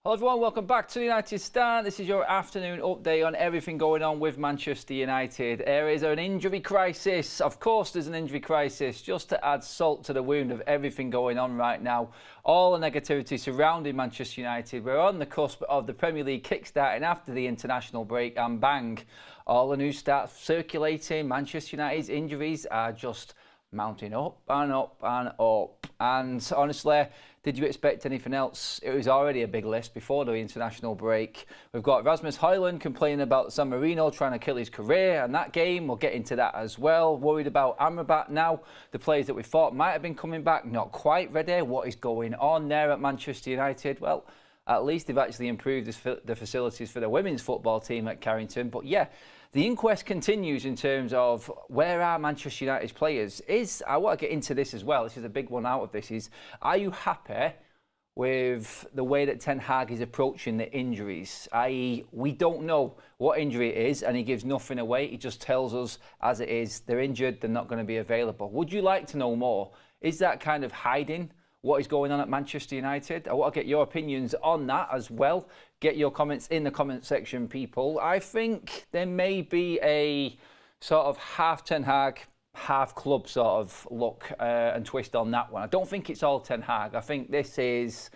Hello everyone, welcome back to the United Stand. This is your afternoon update on everything going on with Manchester United. There is an injury crisis. Of course there's an injury crisis, just to add salt to the wound of everything going on right now. All the negativity surrounding Manchester United. We're on the cusp of the Premier League kickstarting after the international break, and bang, all the news starts circulating. Manchester United's injuries are just mounting up and up and up. And honestly, did you expect anything else? It was already a big list before the international break. We've got Rasmus Højlund complaining about San Marino trying to kill his career and that game. We'll get into that as well. Worried about Amrabat now. The players that we thought might have been coming back, not quite ready. What is going on there at Manchester United? Well, at least they've actually improved the facilities for the women's football team at Carrington. But yeah, the inquest continues in terms of where are Manchester United's players. I want to get into this as well. This is a big one out of this. Are you happy with the way that Ten Hag is approaching the injuries? I.e., we don't know what injury it is and he gives nothing away. He just tells us as it is. They're injured, they're not going to be available. Would you like to know more? Is that kind of hiding what is going on at Manchester United? I want to get your opinions on that as well. Get your comments in the comment section, people. I think there may be a sort of half Ten Hag, half club sort of look and twist on that one. I don't think it's all Ten Hag. I think this is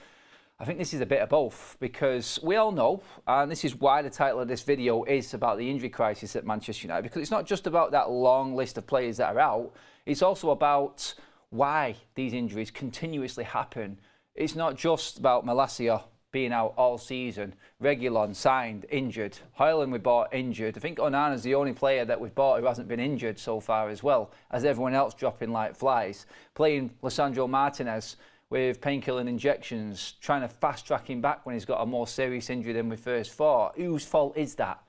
a bit of both, because we all know, and this is why the title of this video is about the injury crisis at Manchester United, because it's not just about that long list of players that are out. It's also about why these injuries continuously happen. It's not just about Malacia being out all season. Reguilon signed, injured. Højlund we bought, injured. I think Onana's the only player that we've bought who hasn't been injured so far as well, as everyone else dropping like flies. Playing Lisandro Martinez with painkiller injections, trying to fast-track him back when he's got a more serious injury than we first thought. Whose fault is that?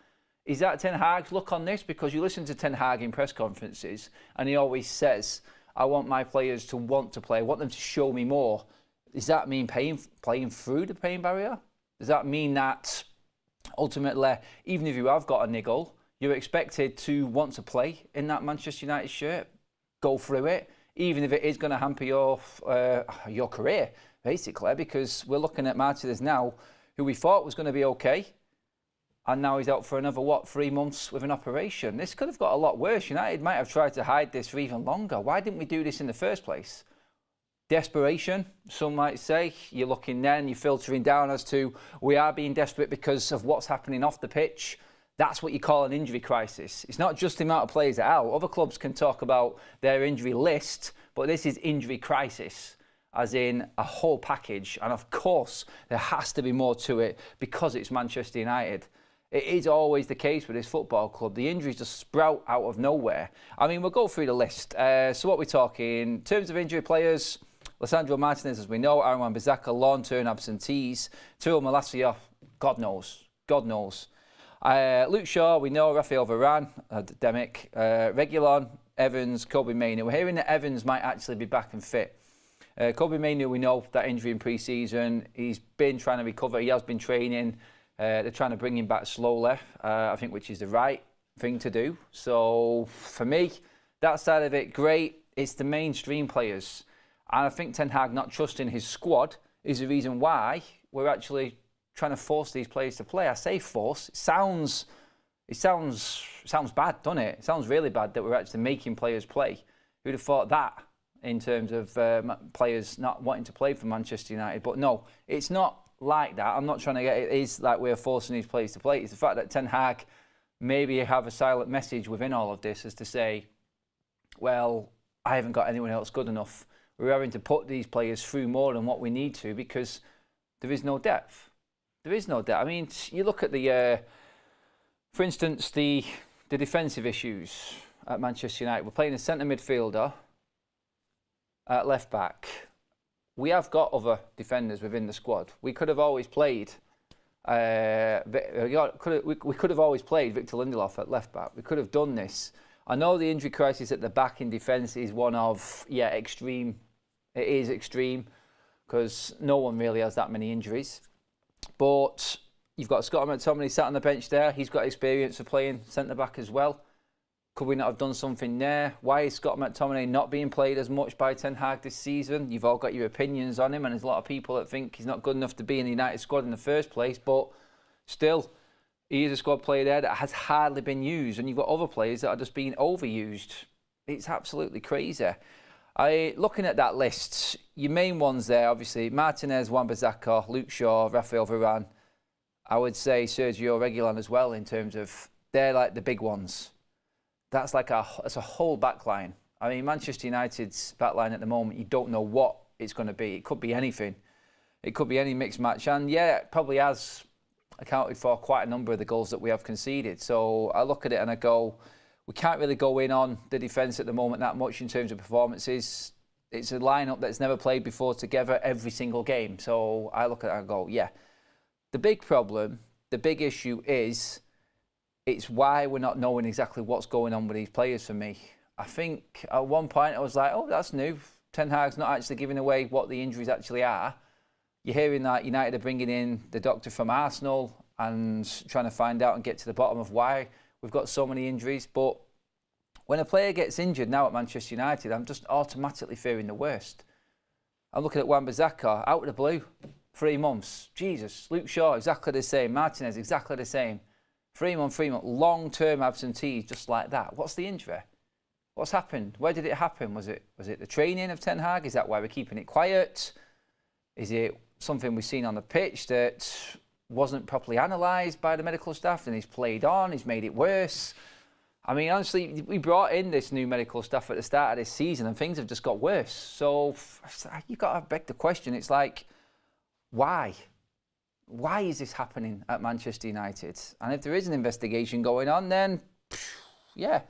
Is that Ten Hag's look on this? Because you listen to Ten Hag in press conferences and he always says, I want my players to want to play. I want them to show me more. Does that mean playing through the pain barrier? Does that mean that ultimately, even if you have got a niggle, you're expected to want to play in that Manchester United shirt, go through it, even if it is going to hamper your career, basically, because we're looking at Martinez now, who we thought was going to be okay, and now he's out for another, 3 months with an operation. This could have got a lot worse. United might have tried to hide this for even longer. Why didn't we do this in the first place? Desperation, some might say. You're looking then, you're filtering down as to we are being desperate because of what's happening off the pitch. That's what you call an injury crisis. It's not just the amount of players that are out. Other clubs can talk about their injury list, but this is injury crisis, as in a whole package. And of course, there has to be more to it because it's Manchester United. It is always the case with this football club. The injuries just sprout out of nowhere. I mean, we'll go through the list. So what we're talking, in terms of injury players, Lisandro Martinez, as we know, Aaron Wan-Bissaka, long-term absentees. Tyrell Malacia, God knows. Luke Shaw, we know, Rafael Varane, Demick, Reguilon, Evans, Kobbie Mainoo. We're hearing that Evans might actually be back and fit. Kobbie Mainoo, we know that injury in pre-season. He's been trying to recover. He has been training. They're trying to bring him back slowly, I think, which is the right thing to do. So for me, that side of it, great. It's the mainstream players. And I think Ten Hag not trusting his squad is the reason why we're actually trying to force these players to play. I say force. It sounds bad, doesn't it? It sounds really bad that we're actually making players play. Who'd have thought that in terms of players not wanting to play for Manchester United? But no, it's not like that. I'm not trying to get it is like we're forcing these players to play. It's the fact that Ten Hag maybe have a silent message within all of this as to say, well, I haven't got anyone else good enough. We're having to put these players through more than what we need to because there is no depth. There is no depth. I mean, you look at for instance, the defensive issues at Manchester United. We're playing a centre midfielder at left back. We have got other defenders within the squad. We could have always played. We could have always played Victor Lindelof at left back. We could have done this. I know the injury crisis at the back in defence is one of extreme. It is extreme because no one really has that many injuries. But you've got Scott McTominay sat on the bench there. He's got experience of playing centre back as well. Could we not have done something there? Why is Scott McTominay not being played as much by Ten Hag this season? You've all got your opinions on him, and there's a lot of people that think he's not good enough to be in the United squad in the first place, but still, he is a squad player there that has hardly been used, and you've got other players that are just being overused. It's absolutely crazy. Looking at that list, your main ones there, obviously, Martinez, Wan-Bissaka, Luke Shaw, Rafael Varane. I would say Sergio Reguilon as well, in terms of they're like the big ones. That's like a whole back line. I mean, Manchester United's back line at the moment, you don't know what it's going to be. It could be anything. It could be any mixed match. And yeah, it probably has accounted for quite a number of the goals that we have conceded. So I look at it and I go, we can't really go in on the defence at the moment that much in terms of performances. It's a lineup that's never played before together every single game. So I look at it and go, yeah. The big problem, the big issue is, it's why we're not knowing exactly what's going on with these players for me. I think at one point I was like, oh, that's new. Ten Hag's not actually giving away what the injuries actually are. You're hearing that United are bringing in the doctor from Arsenal and trying to find out and get to the bottom of why we've got so many injuries. But when a player gets injured now at Manchester United, I'm just automatically fearing the worst. I'm looking at Wan-Bissaka, out of the blue, 3 months. Jesus. Luke Shaw, exactly the same. Martinez, exactly the same. 3 month, long-term absentees, just like that. What's the injury? What's happened? Where did it happen? Was it the training of Ten Hag? Is that why we're keeping it quiet? Is it something we've seen on the pitch that wasn't properly analysed by the medical staff and he's played on, he's made it worse? I mean, honestly, we brought in this new medical staff at the start of this season and things have just got worse. So you've got to beg the question. It's like, why? Why is this happening at Manchester United? And if there is an investigation going on, then, yeah,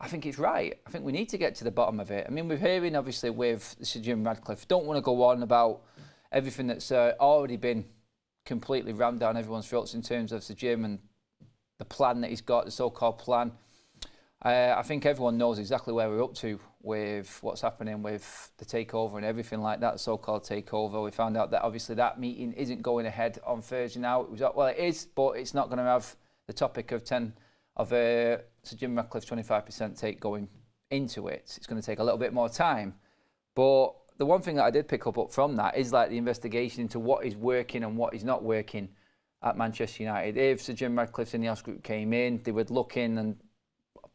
I think it's right. I think we need to get to the bottom of it. I mean, we're hearing, obviously, with Sir Jim Ratcliffe, don't want to go on about everything that's already been completely rammed down everyone's throats in terms of Sir Jim and the plan that he's got, the so-called plan. I think everyone knows exactly where we're up to with what's happening with the takeover and everything like that, so-called takeover. We found out that obviously that meeting isn't going ahead on Thursday now. It is, but it's not going to have the topic of Sir Jim Ratcliffe's 25% take going into it. It's going to take a little bit more time. But the one thing that I did pick up from that is like the investigation into what is working and what is not working at Manchester United. If Sir Jim Ratcliffe's Ineos group came in, they would look in and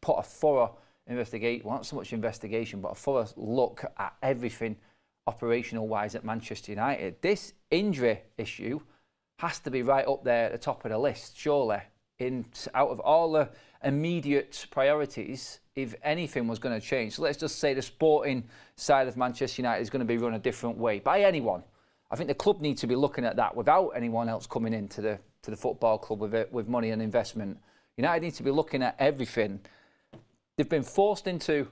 put a thorough investigation, well, not so much investigation, but a thorough look at everything operational-wise at Manchester United. This injury issue has to be right up there at the top of the list, surely. Out of all the immediate priorities, if anything was going to change. So let's just say the sporting side of Manchester United is going to be run a different way by anyone. I think the club needs to be looking at that without anyone else coming into the football club with money and investment. United needs to be looking at everything. They've been forced into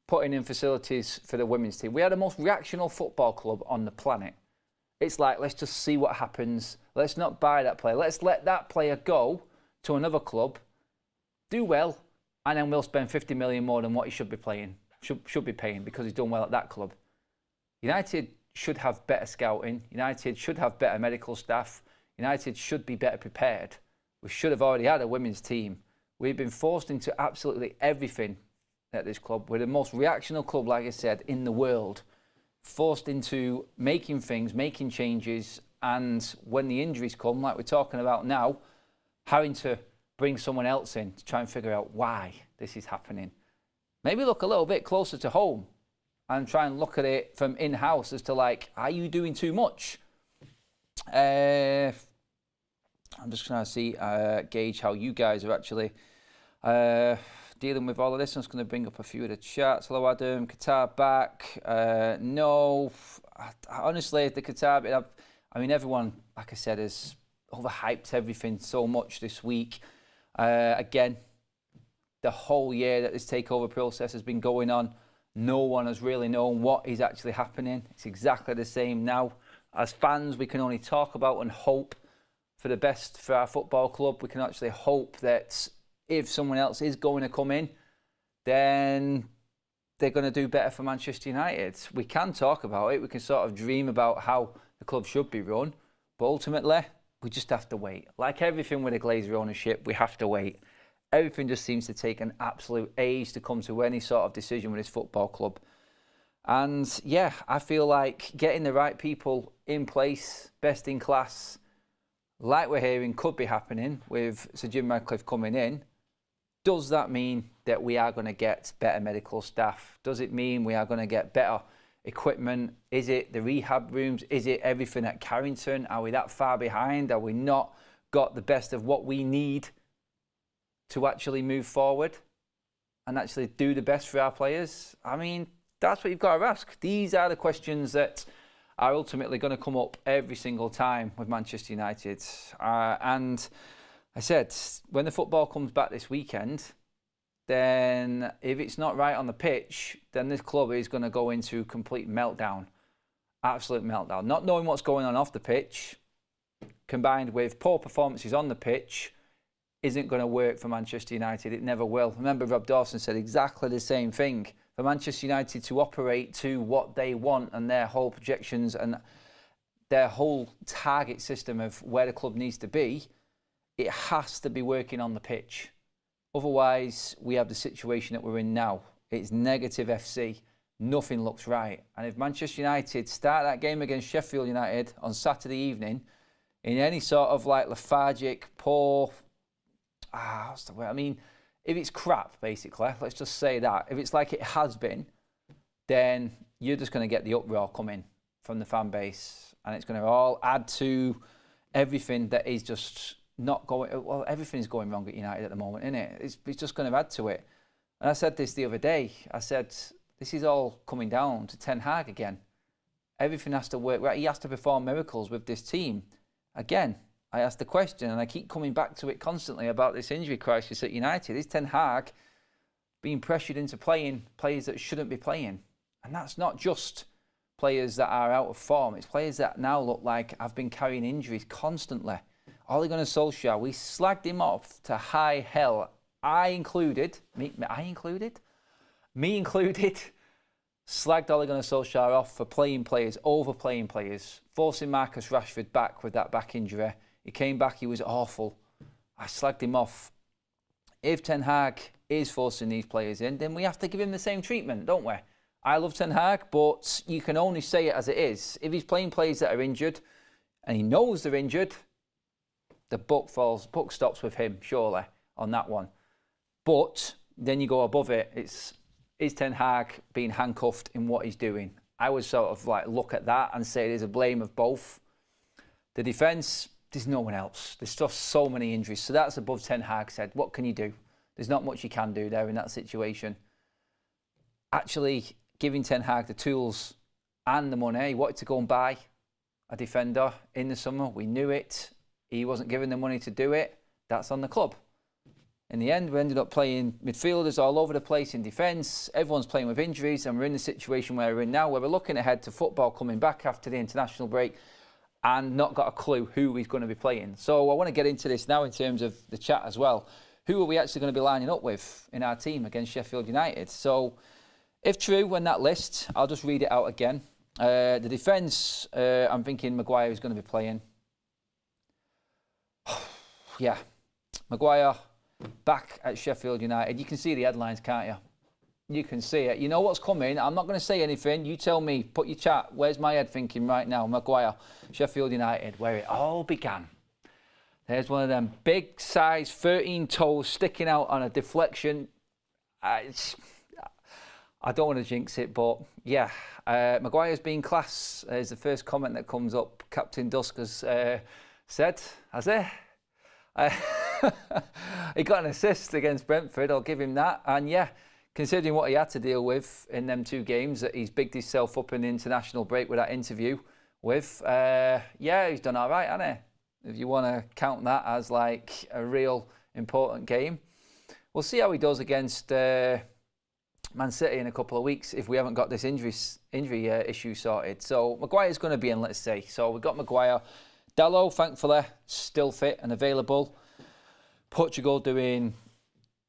putting in facilities for the women's team. We are the most reactionary football club on the planet. It's like, let's just see what happens. Let's not buy that player. Let's let that player go to another club, do well, and then we'll spend 50 million more than what he should be paying because he's done well at that club. United should have better scouting. United should have better medical staff. United should be better prepared. We should have already had a women's team. We've been forced into absolutely everything at this club. We're the most reactionary club, like I said, in the world. Forced into making things, making changes, and when the injuries come, like we're talking about now, having to bring someone else in to try and figure out why this is happening. Maybe look a little bit closer to home and try and look at it from in-house as to like, are you doing too much? I'm just trying to see, gauge how you guys are actually dealing with all of this. I'm just going to bring up a few of the chats. Hello, Adam. Qatar back. No. Honestly, the Qatar bit, I mean, everyone, like I said, has overhyped everything so much this week. Again, the whole year that this takeover process has been going on, no one has really known what is actually happening. It's exactly the same now. As fans, we can only talk about and hope for the best for our football club. We can actually hope that if someone else is going to come in, then they're going to do better for Manchester United. We can talk about it. We can sort of dream about how the club should be run. But ultimately, we just have to wait. Like everything with a Glazer ownership, we have to wait. Everything just seems to take an absolute age to come to any sort of decision with this football club. And yeah, I feel like getting the right people in place, best in class, like we're hearing could be happening with Sir Jim Radcliffe coming in. Does that mean that we are going to get better medical staff? Does it mean we are going to get better equipment? Is it the rehab rooms? Is it everything at Carrington? Are we that far behind? Are we not got the best of what we need to actually move forward and actually do the best for our players? I mean, that's what you've got to ask. These are the questions that are ultimately going to come up every single time with Manchester United. And I said, when the football comes back this weekend, then if it's not right on the pitch, then this club is going to go into complete meltdown. Absolute meltdown. Not knowing what's going on off the pitch, combined with poor performances on the pitch, isn't going to work for Manchester United. It never will. Remember, Rob Dawson said exactly the same thing. For Manchester United to operate to what they want and their whole projections and their whole target system of where the club needs to be, it has to be working on the pitch. Otherwise, we have the situation that we're in now. It's negative FC. Nothing looks right. And if Manchester United start that game against Sheffield United on Saturday evening in any sort of like lethargic, poor, what's the word? I mean, if it's crap, basically, let's just say that. If it's like it has been, then you're just going to get the uproar coming from the fan base. And it's going to all add to everything that is just not going, well, everything's going wrong at United at the moment, isn't it? It's just going to add to it. And I said this the other day. I said, this is all coming down to Ten Hag again. Everything has to work right. He has to perform miracles with this team. Again, I asked the question, and I keep coming back to it constantly about this injury crisis at United. Is Ten Hag being pressured into playing players that shouldn't be playing? And that's not just players that are out of form. It's players that now look like have been carrying injuries constantly. Ole Gunnar Solskjaer, we slagged him off to high hell. Me included, slagged Ole Gunnar Solskjaer off for playing players, overplaying players, forcing Marcus Rashford back with that back injury. He came back, he was awful. I slagged him off. If Ten Hag is forcing these players in, then we have to give him the same treatment, don't we? I love Ten Hag, but you can only say it as it is. If he's playing players that are injured, and he knows they're injured, the buck stops with him, surely, on that one. But then you go above it. Is Ten Hag being handcuffed in what he's doing? I would sort of like look at that and say there's a blame of both. The defence, there's no one else. There's just so many injuries. So that's above Ten Hag said. What can you do? There's not much you can do there in that situation. Actually giving Ten Hag the tools and the money. He wanted to go and buy a defender in the summer. We knew it. He wasn't given the money to do it. That's on the club. In the end, we ended up playing midfielders all over the place in defence. Everyone's playing with injuries, and we're in the situation where we're in now, where we're looking ahead to football coming back after the international break and not got a clue who he's going to be playing. So I want to get into this now in terms of the chat as well. Who are we actually going to be lining up with in our team against Sheffield United? So if true, when that list, I'll just read it out again. The defence, I'm thinking Maguire is going to be playing. Yeah, Maguire back at Sheffield United. You can see the headlines, can't you? You can see it. You know what's coming. I'm not going to say anything. You tell me. Put your chat. Where's my head thinking right now? Maguire, Sheffield United, where it all began. There's one of them big size 13 toes sticking out on a deflection. I don't want to jinx it, but yeah, Maguire's been class is the first comment that comes up. Captain Dusk has said, has he? He got an assist against Brentford, I'll give him that. And yeah, considering what he had to deal with in them two games, that he's bigged himself up in the international break with that interview with, yeah, he's done all right, hasn't he? If you want to count that as like a real important game. We'll see how he does against Man City in a couple of weeks if we haven't got this injury issue sorted. So Maguire's going to be in, let's say. So we've got Maguire. Dalot, thankfully, still fit and available. Portugal doing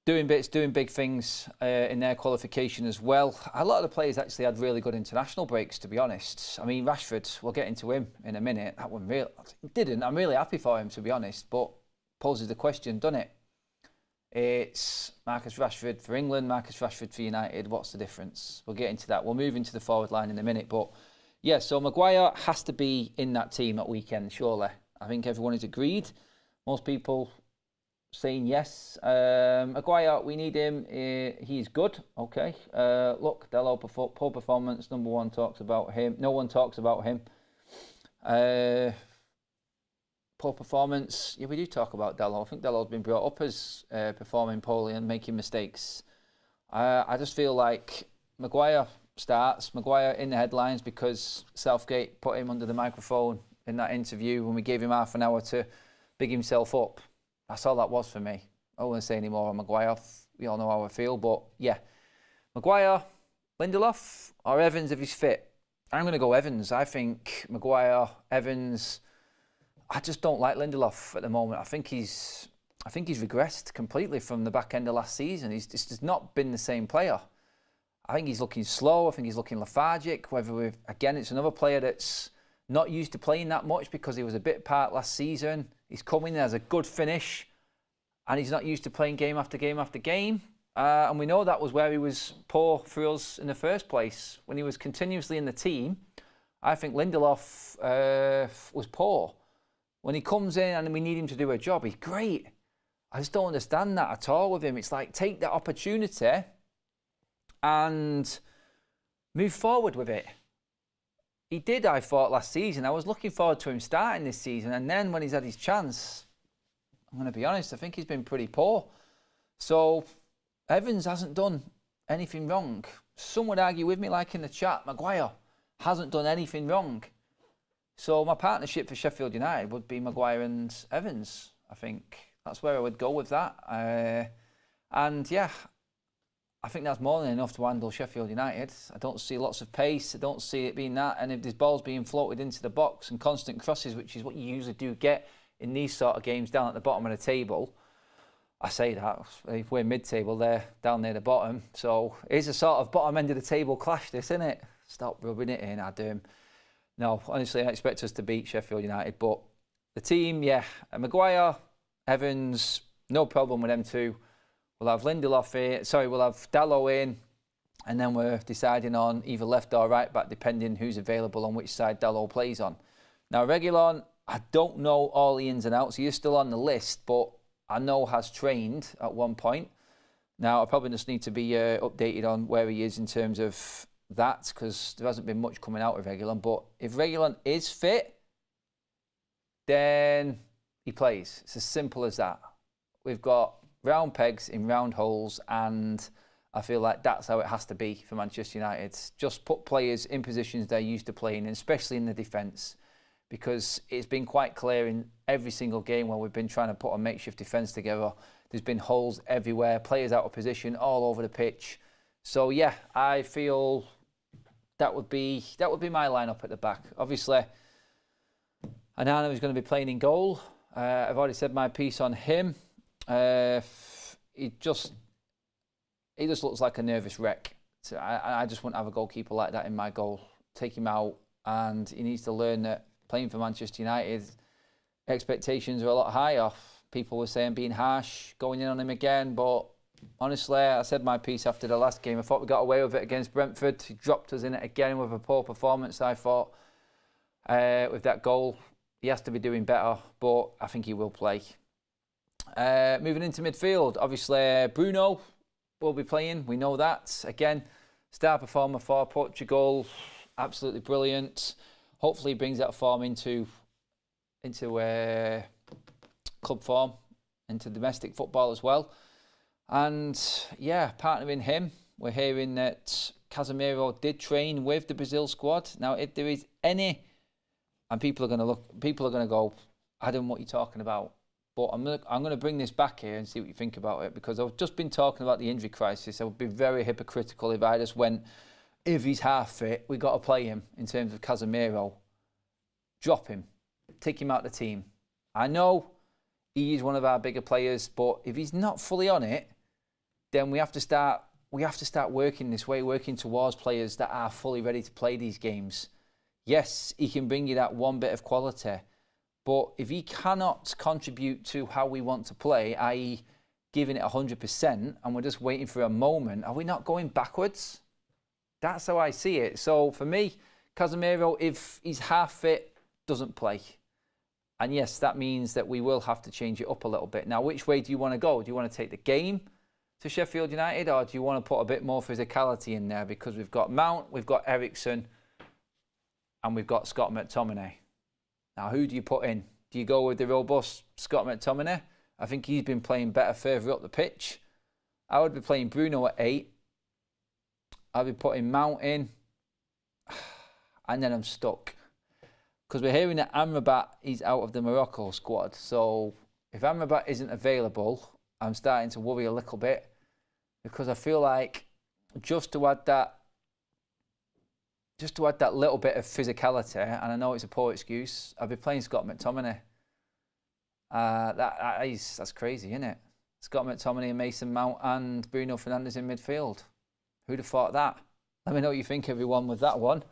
bits, doing big things in their qualification as well. A lot of the players actually had really good international breaks, to be honest. I mean, Rashford, we'll get into him in a minute. That one really didn't. I'm really happy for him, to be honest, but poses the question, doesn't it? It's Marcus Rashford for England, Marcus Rashford for United. What's the difference? We'll get into that. We'll move into the forward line in a minute. But yeah, so Maguire has to be in that team at weekend, surely. I think everyone is agreed. Most people saying yes. Maguire, we need him. He's good. Okay. Look, Dello, poor performance. Number one talks about him. No one talks about him. Poor performance. Yeah, we do talk about Dello. I think Dello's been brought up as performing poorly and making mistakes. I just feel like Maguire starts. Maguire in the headlines because Southgate put him under the microphone in that interview when we gave him half an hour to big himself up. That's all that was for me. I won't say any more on Maguire. We all know how I feel, but yeah. Maguire, Lindelof, or Evans if he's fit. I'm going to go Evans. I think Maguire, Evans. I just don't like Lindelof at the moment. I think he's regressed completely from the back end of last season. He's just not been the same player. I think he's looking slow. I think he's looking lethargic. Again, it's another player that's not used to playing that much because he was a bit part last season. He's coming in as a good finish, and he's not used to playing game after game after game. And we know that was where he was poor for us in the first place. When he was continuously in the team, I think Lindelof was poor. When he comes in and we need him to do a job, he's great. I just don't understand that at all with him. It's like, take that opportunity and move forward with it. He did, I thought, last season. I was looking forward to him starting this season. And then when he's had his chance, I'm going to be honest, I think he's been pretty poor. So Evans hasn't done anything wrong. Some would argue with me, like in the chat, Maguire hasn't done anything wrong. So my partnership for Sheffield United would be Maguire and Evans. I think that's where I would go with that. And yeah, I think that's more than enough to handle Sheffield United. I don't see lots of pace. I don't see it being that. And if there's balls being floated into the box and constant crosses, which is what you usually do get in these sort of games down at the bottom of the table, I say that. If we're mid-table, they're down near the bottom. So it's a sort of bottom end of the table clash, this, isn't it? Stop rubbing it in, Adam. No, honestly, I expect us to beat Sheffield United. But the team, yeah, Maguire, Evans, no problem with them two. We'll have Lindelof in, we'll have Dalot in, and then we're deciding on either left or right back, depending who's available on which side Dalot plays on. Now, Reguilon, I don't know all the ins and outs. He is still on the list, but I know has trained at one point. Now, I probably just need to be updated on where he is in terms of that, because there hasn't been much coming out of Reguilon. But if Reguilon is fit, then he plays. It's as simple as that. We've got round pegs in round holes, and I feel like that's how it has to be for Manchester United. Just put players in positions they're used to playing in, especially in the defence, because it's been quite clear in every single game where we've been trying to put a makeshift defence together. There's been holes everywhere, players out of position all over the pitch. So yeah, I feel that would be my lineup at the back. Obviously, Onana is going to be playing in goal. I've already said my piece on him. He just looks like a nervous wreck. So I just wouldn't have a goalkeeper like that in my goal. Take him out, and he needs to learn that playing for Manchester United, expectations are a lot higher. People were saying being harsh, going in on him again, but honestly, I said my piece after the last game. I thought we got away with it against Brentford. He dropped us in it again with a poor performance, I thought. With that goal, he has to be doing better, but I think he will play. Moving into midfield, obviously Bruno will be playing. We know that. Again, star performer for Portugal. Absolutely brilliant. Hopefully he brings that form into club form, into domestic football as well. And yeah, partnering him, we're hearing that Casemiro did train with the Brazil squad. Now, if there is any, and people are going to go, Adam, what are you talking about? But I'm going to bring this back here and see what you think about it, because I've just been talking about the injury crisis. I would be very hypocritical if I just went, if he's half fit, we got to play him in terms of Casemiro. Drop him, take him out of the team. I know he is one of our bigger players, but if he's not fully on it, then we have to start working this way, working towards players that are fully ready to play these games. Yes, he can bring you that one bit of quality, but if he cannot contribute to how we want to play, i.e. giving it 100% and we're just waiting for a moment, are we not going backwards? That's how I see it. So for me, Casemiro, if he's half fit, doesn't play. And yes, that means that we will have to change it up a little bit. Now, which way do you want to go? Do you want to take the game to Sheffield United, or do you want to put a bit more physicality in there? Because we've got Mount, we've got Eriksen, and we've got Scott McTominay. Now, who do you put in? Do you go with the robust Scott McTominay? I think he's been playing better further up the pitch. I would be playing Bruno at 8. I'd be putting Mount in. And then I'm stuck. Because we're hearing that Amrabat is out of the Morocco squad. So if Amrabat isn't available, I'm starting to worry a little bit. Because I feel like just to add that little bit of physicality, and I know it's a poor excuse, I'll be playing Scott McTominay. That's crazy, isn't it? Scott McTominay and Mason Mount and Bruno Fernandes in midfield. Who'd have thought that? Let me know what you think, everyone, with that one.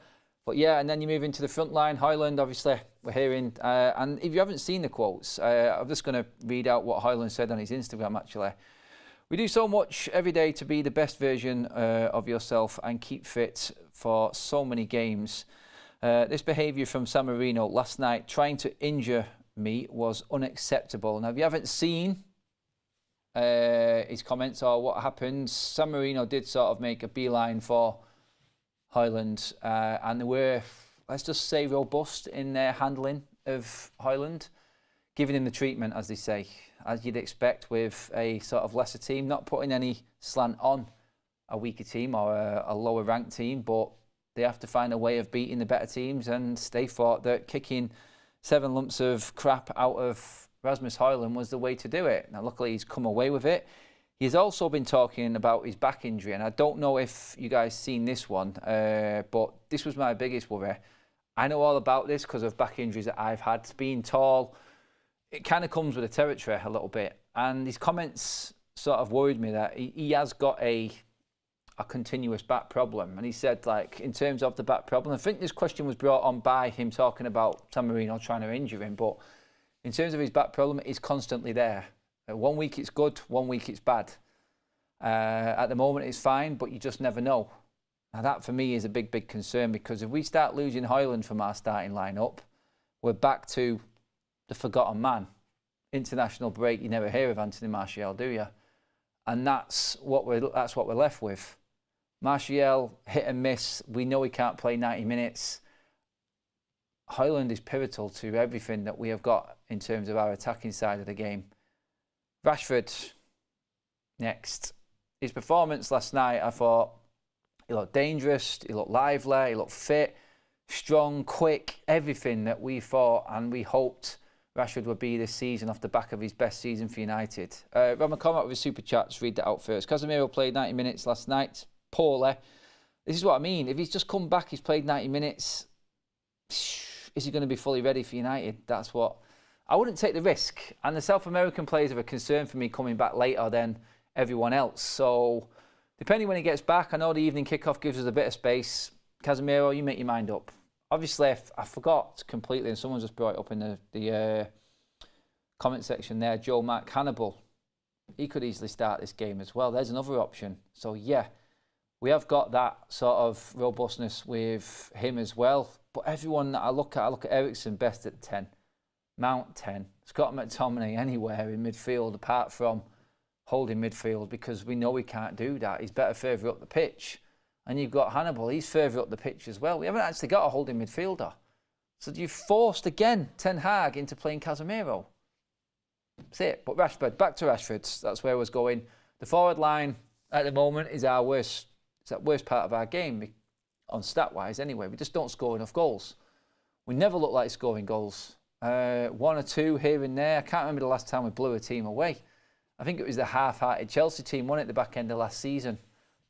But yeah, and then you move into the front line. Højlund, obviously, we're hearing. And if you haven't seen the quotes, I'm just going to read out what Højlund said on his Instagram, actually. We do so much every day to be the best version of yourself and keep fit for so many games. This behaviour from San Marino last night, trying to injure me, was unacceptable. Now, if you haven't seen his comments or what happened, San Marino did sort of make a beeline for Højlund, and they were, let's just say, robust in their handling of Højlund, giving him the treatment, as they say, as you'd expect with a sort of lesser team, not putting any slant on a weaker team or a lower ranked team, but they have to find a way of beating the better teams, and they thought that kicking 7 lumps of crap out of Rasmus Højlund was the way to do it. Now, luckily, he's come away with it. He's also been talking about his back injury, and I don't know if you guys seen this one, but this was my biggest worry. I know all about this because of back injuries that I've had. Being tall, it kind of comes with the territory a little bit, and his comments sort of worried me that he has got a continuous back problem. And he said, like, in terms of the back problem, I think this question was brought on by him talking about San Marino trying to injure him, but in terms of his back problem, it's constantly there. 1 week it's good, 1 week it's bad. At the moment it's fine, but you just never know. Now that for me is a big, big concern, because if we start losing Højlund from our starting lineup, we're back to the forgotten man. International break, you never hear of Anthony Martial, do you? And that's what we're left with. Martial, hit and miss. We know he can't play 90 minutes. Højlund is pivotal to everything that we have got in terms of our attacking side of the game. Rashford, next. His performance last night, I thought he looked dangerous, he looked lively, he looked fit, strong, quick, everything that we thought and we hoped Rashford would be this season off the back of his best season for United. Rob McCormack with his super chats, read that out first. Casemiro played 90 minutes last night, poorly. This is what I mean. If he's just come back, he's played 90 minutes, is he going to be fully ready for United? That's what I wouldn't take the risk. And the South American players are a concern for me coming back later than everyone else. So depending when he gets back, I know the evening kickoff gives us a bit of space. Casemiro, you make your mind up. Obviously, I forgot completely, and someone just brought it up in the comment section there, Joe Mack Hannibal. He could easily start this game as well. There's another option. So yeah, we have got that sort of robustness with him as well. But everyone that I look at Eriksen best at 10. Mount 10, Scott McTominay anywhere in midfield apart from holding midfield, because we know we can't do that. He's better further up the pitch. And you've got Hannibal, he's further up the pitch as well. We haven't actually got a holding midfielder. So you've forced again Ten Hag into playing Casemiro. That's it. But Rashford, back to Rashford. That's where I was going. The forward line at the moment is our worst. It's that worst part of our game, on stat-wise anyway. We just don't score enough goals. We never look like scoring goals. 1 or 2 here and there. I can't remember the last time we blew a team away. I think it was the half-hearted Chelsea team won it at the back end of last season.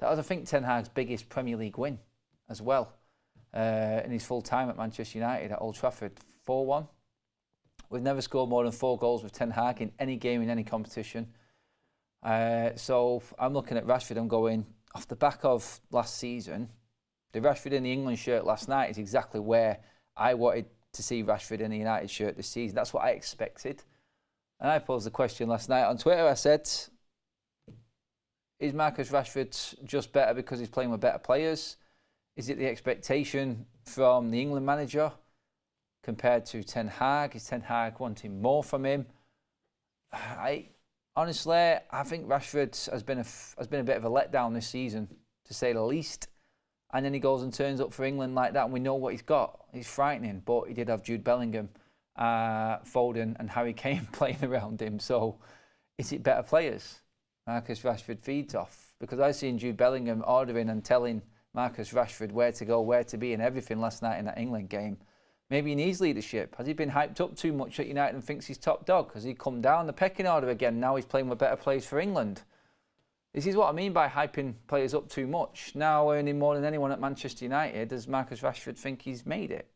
That was, I think, Ten Hag's biggest Premier League win as well in his full time at Manchester United at Old Trafford. 4-1. We've never scored more than 4 goals with Ten Hag in any game, in any competition. So I'm looking at Rashford, I'm going, off the back of last season, the Rashford in the England shirt last night is exactly where I wanted to see Rashford in the United shirt this season. That's what I expected. And I posed the question last night on Twitter. I said, Is Marcus Rashford just better because he's playing with better players? Is it the expectation from the England manager compared to Ten Hag? Is Ten Hag wanting more from him? Honestly, I think Rashford has been a bit of a letdown this season, to say the least. And then he goes and turns up for England like that, and we know what he's got. He's frightening, but he did have Jude Bellingham, Foden and Harry Kane playing around him. So is it better players Marcus Rashford feeds off? Because I've seen Jude Bellingham ordering and telling Marcus Rashford where to go, where to be and everything last night in that England game. Maybe he needs leadership. Has he been hyped up too much at United and thinks he's top dog? Has he come down the pecking order again? Now he's playing with better players for England. This is what I mean by hyping players up too much. Now earning more than anyone at Manchester United, does Marcus Rashford think he's made it?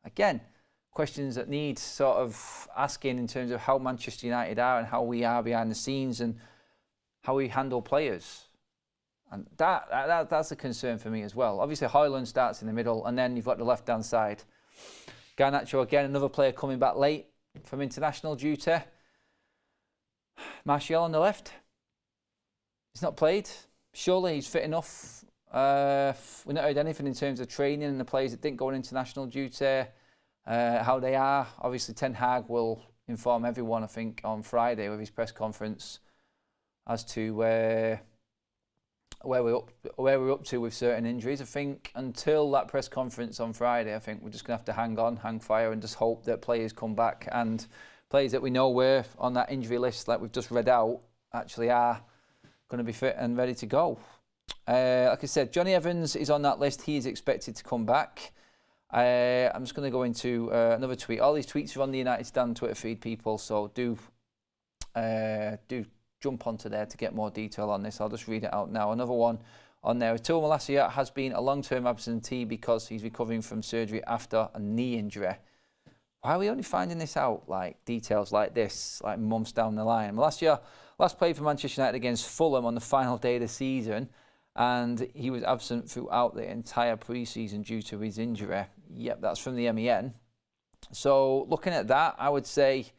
Again, questions that need sort of asking in terms of how Manchester United are and how we are behind the scenes and how we handle players. And that's a concern for me as well. Obviously, Højlund starts in the middle, and then you've got the left-hand side. Garnacho, again, another player coming back late from international duty. Martial on the left. He's not played. Surely he's fit enough. We've not heard anything in terms of training and the players that didn't go on international duty, how they are. Obviously, Ten Hag will inform everyone, I think, on Friday with his press conference as to where we're up to with certain injuries. I think until that press conference on Friday, I think we're just going to have to hang on, hang fire, and just hope that players come back, and players that we know were on that injury list, like we've just read out, actually are going to be fit and ready to go. Like I said, Johnny Evans is on that list. He is expected to come back. I'm just going to go into another tweet. All these tweets are on the United Stand Twitter feed, people, so do jump onto there to get more detail on this. I'll just read it out now. Another one on there. Timo Malacia has been a long-term absentee because he's recovering from surgery after a knee injury. Why are we only finding this out, like details like this, like months down the line? Malacia last played for Manchester United against Fulham on the final day of the season, and he was absent throughout the entire pre-season due to his injury. Yep, that's from the MEN. So looking at that, I would say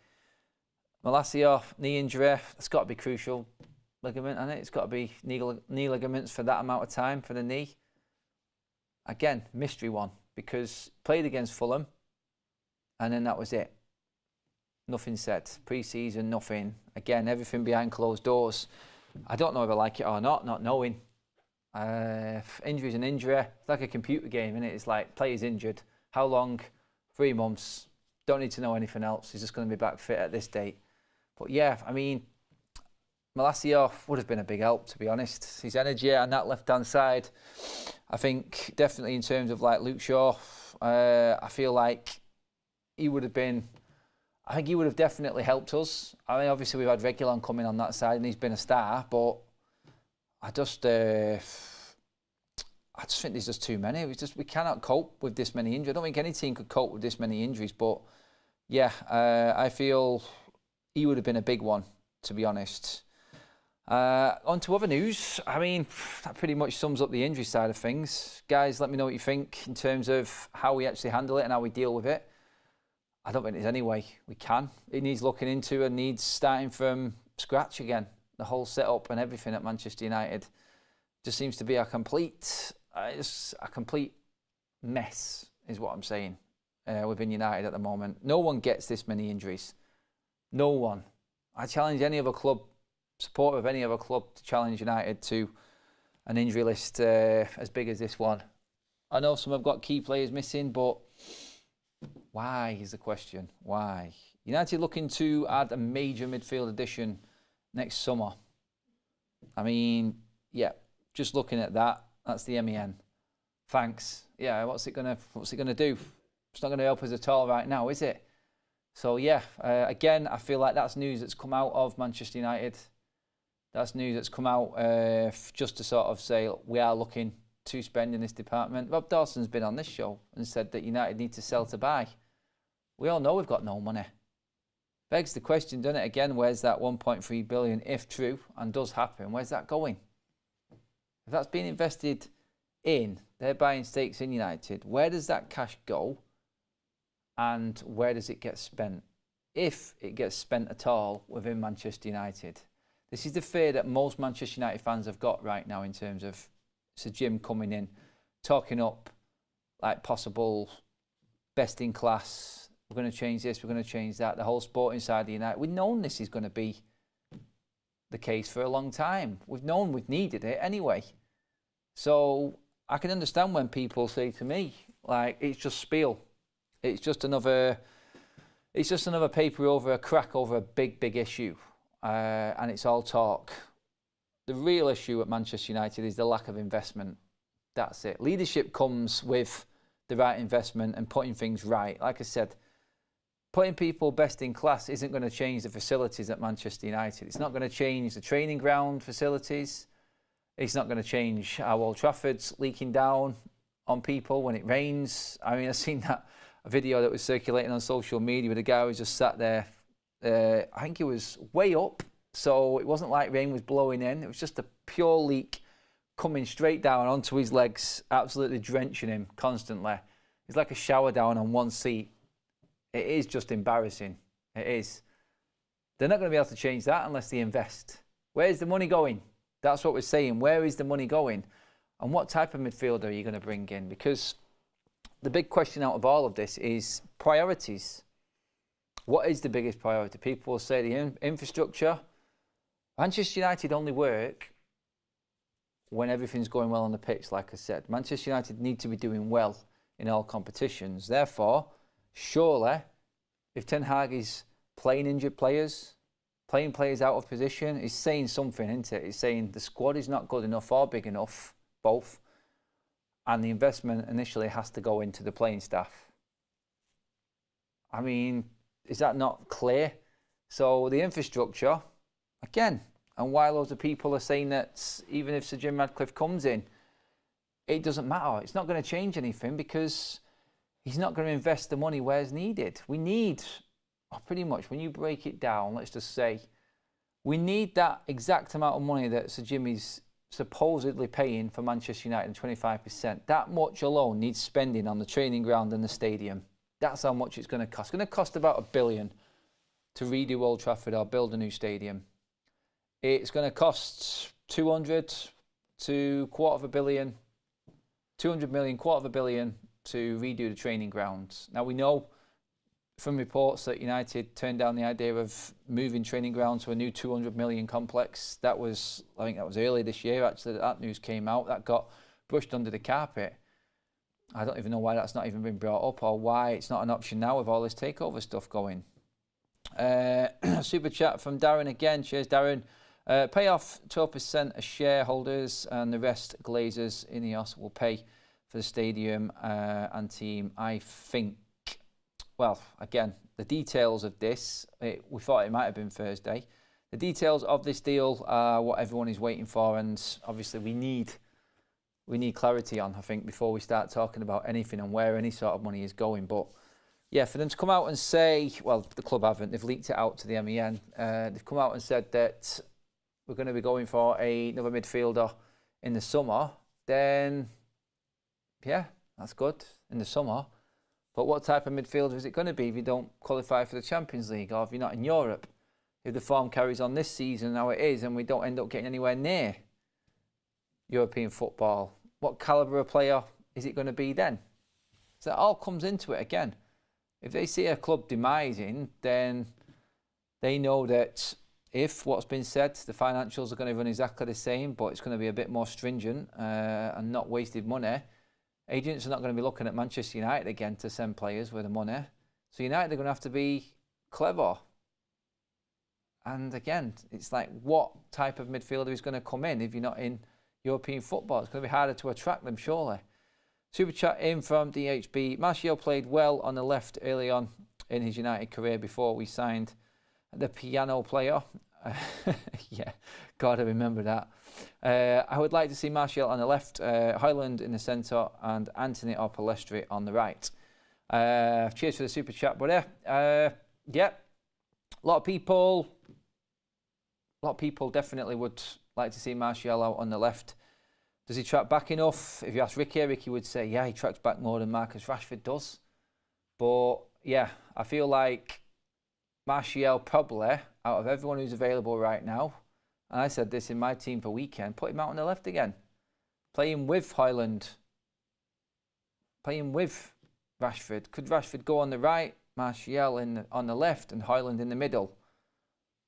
Malacia, knee injury, it's got to be crucial ligament, hasn't it? It's got to be knee ligaments for that amount of time for the knee. Again, mystery one, because played against Fulham, and then that was it. Nothing said. Pre-season, nothing. Again, everything behind closed doors. I don't know if I like it or not knowing. Injury's an injury. It's like a computer game, isn't it? It's like, player's injured. How long? 3 months. Don't need to know anything else. He's just going to be back fit at this date. But yeah, I mean, Malacia would have been a big help, to be honest. His energy on that left-hand side, I think definitely in terms of like Luke Shaw, I feel like he would have been, I think he would have definitely helped us. I mean, obviously we've had Reguilon coming on that side and he's been a star, but I just think there's just too many. We cannot cope with this many injuries. I don't think any team could cope with this many injuries, but yeah, I feel he would have been a big one, to be honest. On to other news. I mean, that pretty much sums up the injury side of things. Guys, let me know what you think in terms of how we actually handle it and how we deal with it. I don't think there's any way we can. It needs looking into and needs starting from scratch again. The whole setup and everything at Manchester United just seems to be a complete mess, is what I'm saying, within United at the moment. No one gets this many injuries. No one. I challenge any other club, supporter of any other club, to challenge United to an injury list as big as this one. I know some have got key players missing, but why is the question? Why? United looking to add a major midfield addition next summer. I mean, yeah, just looking at that, that's the MEN. Thanks. Yeah, what's it gonna do? It's not gonna help us at all right now, is it? So yeah, again, I feel like that's news that's come out of Manchester United. That's news that's come out just to sort of say we are looking to spend in this department. Rob Dawson's been on this show and said that United need to sell to buy. We all know we've got no money. Begs the question, doesn't it? Again, where's that 1.3 billion, if true and does happen? Where's that going? If that's being invested in, they're buying stakes in United, where does that cash go? And where does it get spent? If it gets spent at all within Manchester United. This is the fear that most Manchester United fans have got right now in terms of Sir Jim coming in, talking up like possible best in class. We're going to change this, we're going to change that. The whole sporting side of United. We've known this is going to be the case for a long time. We've known we've needed it anyway. So I can understand when people say to me, like, it's just spiel. It's just another paper over a crack over a big issue. And it's all talk. The real issue at Manchester United is the lack of investment. That's it. Leadership comes with the right investment and putting things right. Like I said, putting people best in class isn't going to change the facilities at Manchester United. It's not going to change the training ground facilities. It's not going to change how Old Trafford's leaking down on people when it rains. I mean, I've seen that video that was circulating on social media with a guy who was just sat there. I think it was way up, so it wasn't like rain was blowing in. It was just a pure leak coming straight down onto his legs, absolutely drenching him constantly. It's like a shower down on one seat. It is just embarrassing. It is. They're not going to be able to change that unless they invest. Where's the money going? That's what we're saying. Where is the money going? And what type of midfielder are you going to bring in? Because the big question out of all of this is priorities. What is the biggest priority? People will say the infrastructure. Manchester United only work when everything's going well on the pitch, like I said. Manchester United need to be doing well in all competitions. Therefore, surely, if Ten Hag is playing injured players, playing players out of position, he's saying something, isn't it? He's saying the squad is not good enough or big enough, both, and the investment initially has to go into the playing staff. I mean, is that not clear? So the infrastructure, again, and why loads of people are saying that even if Sir Jim Ratcliffe comes in, it doesn't matter. It's not going to change anything because he's not going to invest the money where it's needed. We need, pretty much, when you break it down, let's just say, we need that exact amount of money that Sir Jim is supposedly paying for Manchester United, 25%. That much alone needs spending on the training ground and the stadium. That's how much it's going to cost. It's going to cost about $1 billion to redo Old Trafford or build a new stadium. It's going to cost 200 to $250 million, $250 million to redo the training grounds. Now we know from reports that United turned down the idea of moving training grounds to a new 200 million complex. That was, I think that was early this year actually that news came out. That got brushed under the carpet. I don't even know why that's not even been brought up or why it's not an option now with all this takeover stuff going. Super chat from Darren again. Cheers, Darren. Pay off 12% of shareholders and the rest Glazers. Ineos will pay for the stadium and team. I think, well, again, the details of this, we thought it might have been Thursday. The details of this deal are what everyone is waiting for, and obviously we need clarity on, I think, before we start talking about anything and where any sort of money is going. But yeah, for them to come out and say, well, the club haven't, they've leaked it out to the MEN. They've come out and said that we're going to be going for another midfielder in the summer, then yeah, that's good in the summer. But what type of midfielder is it going to be if you don't qualify for the Champions League or if you're not in Europe? If the form carries on this season how it is and we don't end up getting anywhere near European football, what calibre of player is it going to be then? So it all comes into it again. If they see a club demising, then they know that if what's been said, the financials are going to run exactly the same, but it's going to be a bit more stringent and not wasted money. Agents are not going to be looking at Manchester United again to send players with the money. So United are going to have to be clever. And again, it's like, what type of midfielder is going to come in if you're not in European football? It's going to be harder to attract them, surely. Super chat in from DHB. Martial played well on the left early on in his United career before we signed the piano player. Yeah, God, I remember that. I would like to see Martial on the left, Højlund in the centre, and Anthony or Palestri on the right. Cheers for the super chat, buddy. Yeah, a lot of people definitely would like to see Martial out on the left. Does he track back enough? If you ask Ricky would say, yeah, he tracks back more than Marcus Rashford does. But yeah, I feel like Martial probably, out of everyone who's available right now, and I said this in my team for weekend, put him out on the left again. Play him with Højlund. Play him with Rashford. Could Rashford go on the right, Martial on the left, and Højlund in the middle?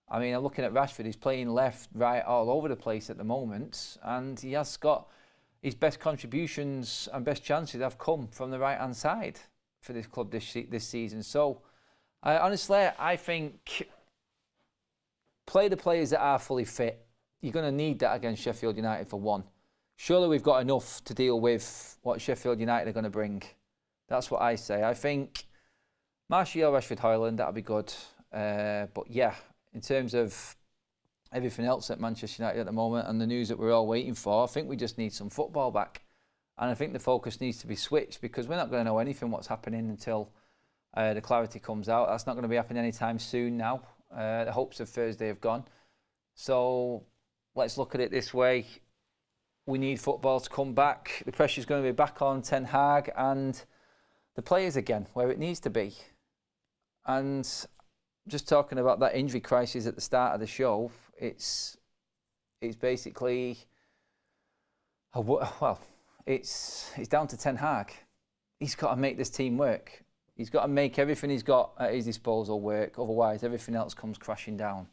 I mean, I'm looking at Rashford, he's playing left, right, all over the place at the moment, and he has got his best contributions and best chances have come from the right-hand side for this club this season. So, honestly, I think play the players that are fully fit. You're going to need that against Sheffield United for one. Surely we've got enough to deal with what Sheffield United are going to bring. That's what I say. I think Martial, Rashford, Højlund, that'll be good. But yeah, in terms of everything else at Manchester United at the moment and the news that we're all waiting for, I think we just need some football back. And I think the focus needs to be switched because we're not going to know anything what's happening until the clarity comes out. That's not going to be happening anytime soon now. The hopes of Thursday have gone. So let's look at it this way. We need football to come back. The pressure's going to be back on Ten Hag and the players again, where it needs to be. And just talking about that injury crisis at the start of the show, it's basically, well, it's down to Ten Hag. He's got to make this team work. He's got to make everything he's got at his disposal work. Otherwise, everything else comes crashing down.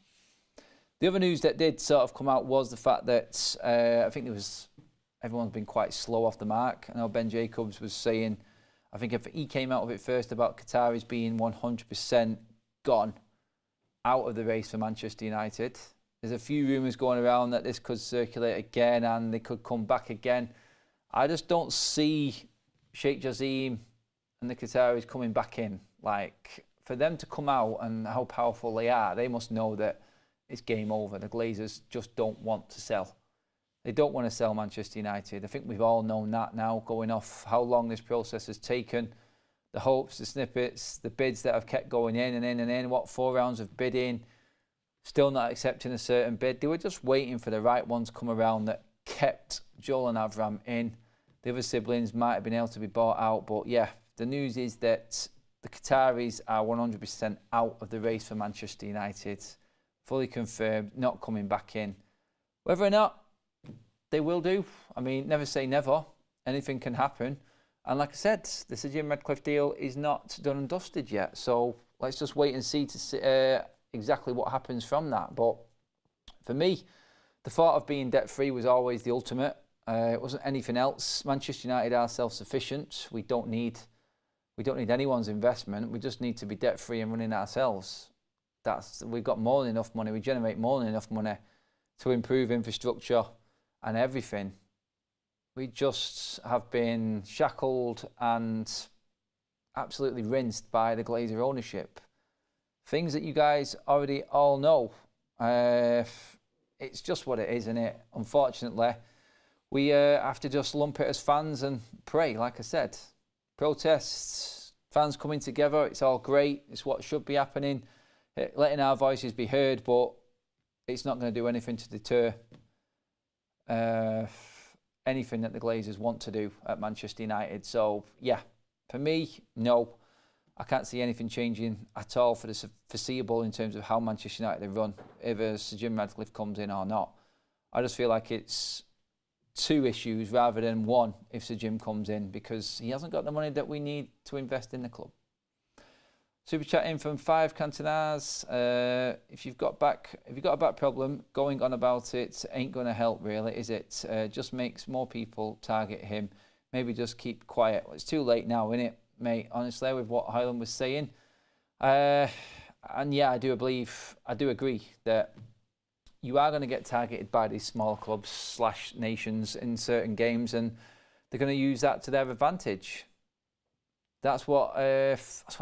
The other news that did sort of come out was the fact that I think everyone's been quite slow off the mark. I know Ben Jacobs was saying, I think if he came out of it first about Qataris being 100% gone out of the race for Manchester United. There's a few rumours going around that this could circulate again and they could come back again. I just don't see Sheikh Jassim and the Qataris coming back in. Like, for them to come out and how powerful they are, they must know that it's game over. The Glazers just don't want to sell. They don't want to sell Manchester United. I think we've all known that now, going off how long this process has taken. The hopes, the snippets, the bids that have kept going in and in and in. What, 4 rounds of bidding, still not accepting a certain bid. They were just waiting for the right one to come around that kept Joel and Avram in. The other siblings might have been able to be bought out. But yeah, the news is that the Qataris are 100% out of the race for Manchester United. Fully confirmed, not coming back in. Whether or not they will do, I mean, never say never. Anything can happen. And like I said, the Sir Jim Ratcliffe deal is not done and dusted yet. So let's just wait and see exactly what happens from that. But for me, the thought of being debt-free was always the ultimate. It wasn't anything else. Manchester United are self-sufficient. We don't need anyone's investment. We just need to be debt-free and running ourselves. We've got more than enough money. We generate more than enough money to improve infrastructure and everything. We just have been shackled and absolutely rinsed by the Glazer ownership. Things that you guys already all know. It's just what it is, isn't it? Unfortunately, we have to just lump it as fans and pray, like I said. Protests, fans coming together, it's all great. It's what should be happening. Letting our voices be heard, but it's not going to do anything to deter anything that the Glazers want to do at Manchester United. So, yeah, for me, no. I can't see anything changing at all for the foreseeable in terms of how Manchester United are run, either Sir Jim Ratcliffe comes in or not. I just feel like it's 2 issues rather than 1 if Sir Jim comes in, because he hasn't got the money that we need to invest in the club. Super chat in from 5 Cantonars. If you've got a back problem, going on about it ain't going to help, really, is it? Just makes more people target him. Maybe just keep quiet. Well, it's too late now, isn't it, mate? Honestly, with what Højlund was saying. And yeah, I do agree that you are going to get targeted by these small clubs / nations in certain games, and they're going to use that to their advantage. That's what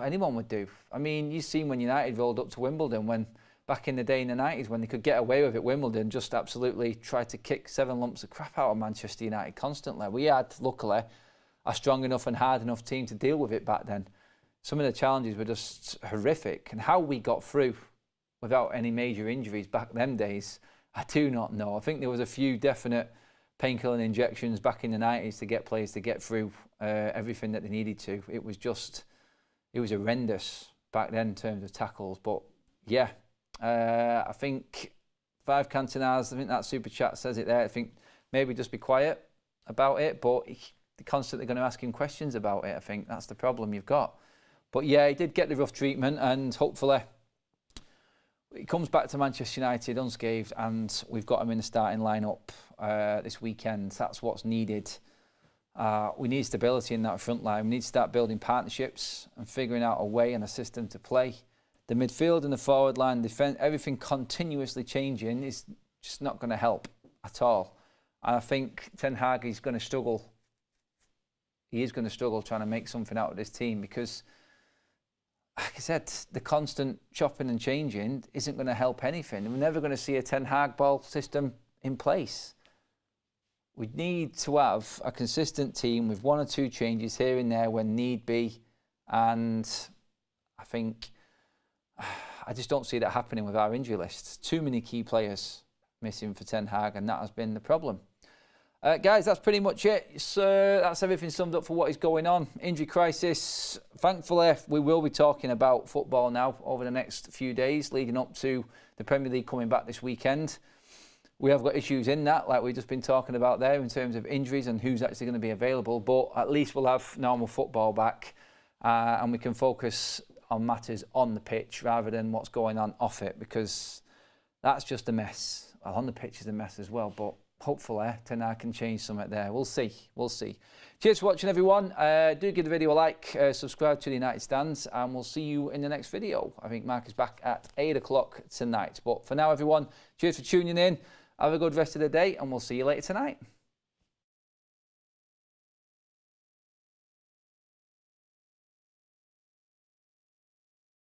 anyone would do. I mean, you've seen when United rolled up to Wimbledon, when back in the day in the 90s, when they could get away with it, Wimbledon just absolutely tried to kick 7 lumps of crap out of Manchester United constantly. We had, luckily, a strong enough and hard enough team to deal with it back then. Some of the challenges were just horrific, and how we got through without any major injuries back them days, I do not know. I think there was a few definite painkilling injections back in the 90s to get players to get through everything that they needed to. It was horrendous back then in terms of tackles. But yeah, I think 5 cantonars. I think that super chat says it there. I think maybe just be quiet about it, but they're constantly going to ask him questions about it. I think that's the problem you've got. But yeah, he did get the rough treatment, and hopefully he comes back to Manchester United unscathed, and we've got him in the starting lineup this weekend. That's what's needed. We need stability in that front line. We need to start building partnerships and figuring out a way and a system to play. The midfield and the forward line, defense, everything continuously changing is just not going to help at all. And I think Ten Hag is going to struggle. He is going to struggle trying to make something out of this team because, like I said, the constant chopping and changing isn't going to help anything. We're never going to see a Ten Hag ball system in place. We need to have a consistent team with 1 or 2 changes here and there when need be. And I think I just don't see that happening with our injury list. Too many key players missing for Ten Hag, and that has been the problem. Guys, that's pretty much it. So that's everything summed up for what is going on. Injury crisis. Thankfully, we will be talking about football now over the next few days leading up to the Premier League coming back this weekend. We have got issues in that, like we've just been talking about there, in terms of injuries and who's actually going to be available. But at least we'll have normal football back and we can focus on matters on the pitch rather than what's going on off it, because that's just a mess. Well, on the pitch is a mess as well, but hopefully Ten Hag can change something there. We'll see. We'll see. Cheers for watching, everyone. Do give the video a like, subscribe to the United Stands, and we'll see you in the next video. I think Mark is back at 8 o'clock tonight. But for now, everyone, cheers for tuning in. Have a good rest of the day, and we'll see you later tonight.